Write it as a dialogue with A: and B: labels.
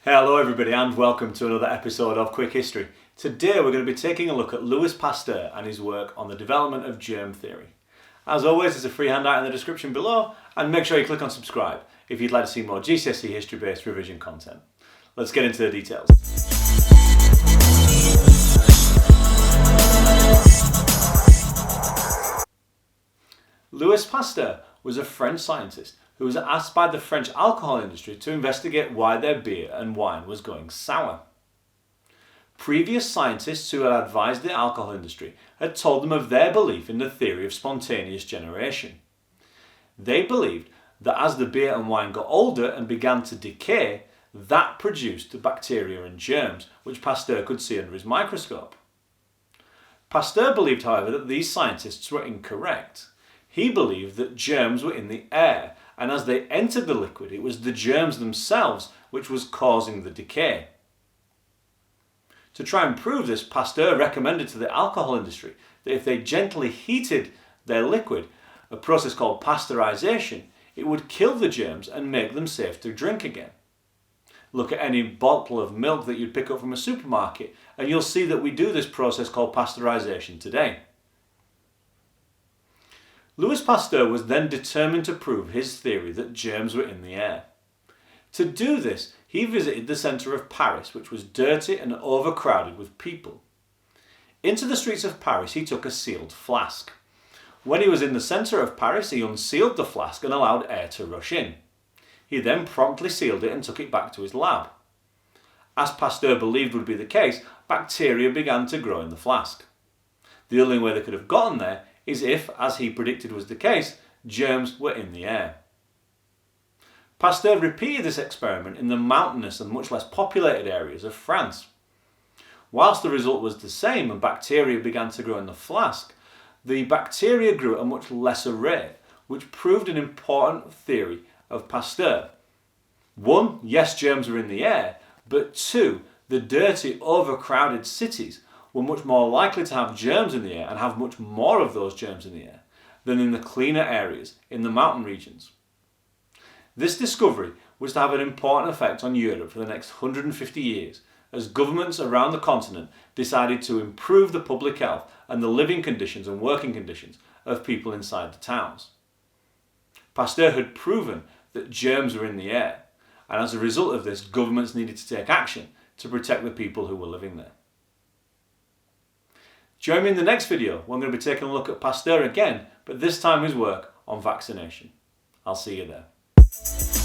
A: Hello everybody and welcome to another episode of Quick History. Today we're going to be taking a look at Louis Pasteur and his work on the development of germ theory. As always, there's a free handout in the description below, and make sure you click on subscribe if you'd like to see more GCSE history based revision content. Let's get into the details. Louis Pasteur was a French scientist who was asked by the French alcohol industry to investigate why their beer and wine was going sour. Previous scientists who had advised the alcohol industry had told them of their belief in the theory of spontaneous generation. They believed that as the beer and wine got older and began to decay, that produced bacteria and germs, which Pasteur could see under his microscope. Pasteur believed, however, that these scientists were incorrect. He believed that germs were in the air, and as they entered the liquid, it was the germs themselves which was causing the decay. To try and prove this, Pasteur recommended to the alcohol industry that if they gently heated their liquid, a process called pasteurization, it would kill the germs and make them safe to drink again. Look at any bottle of milk that you'd pick up from a supermarket, and you'll see that we do this process called pasteurization today. Louis Pasteur was then determined to prove his theory that germs were in the air. To do this, he visited the centre of Paris, which was dirty and overcrowded with people. Into the streets of Paris he took a sealed flask. When he was in the centre of Paris, he unsealed the flask and allowed air to rush in. He then promptly sealed it and took it back to his lab. As Pasteur believed would be the case, bacteria began to grow in the flask. The only way they could have gotten there is if, as he predicted was the case, germs were in the air. Pasteur repeated this experiment in the mountainous and much less populated areas of France. Whilst the result was the same and bacteria began to grow in the flask, the bacteria grew at a much lesser rate, which proved an important theory of Pasteur. One, yes, germs were in the air, but two, the dirty, overcrowded cities were much more likely to have germs in the air and have much more of those germs in the air than in the cleaner areas in the mountain regions. This discovery was to have an important effect on Europe for the next 150 years as governments around the continent decided to improve the public health and the living conditions and working conditions of people inside the towns. Pasteur had proven that germs were in the air, and as a result of this, governments needed to take action to protect the people who were living there. Join me in the next video when we're going to be taking a look at Pasteur again, but this time his work on vaccination. I'll see you there.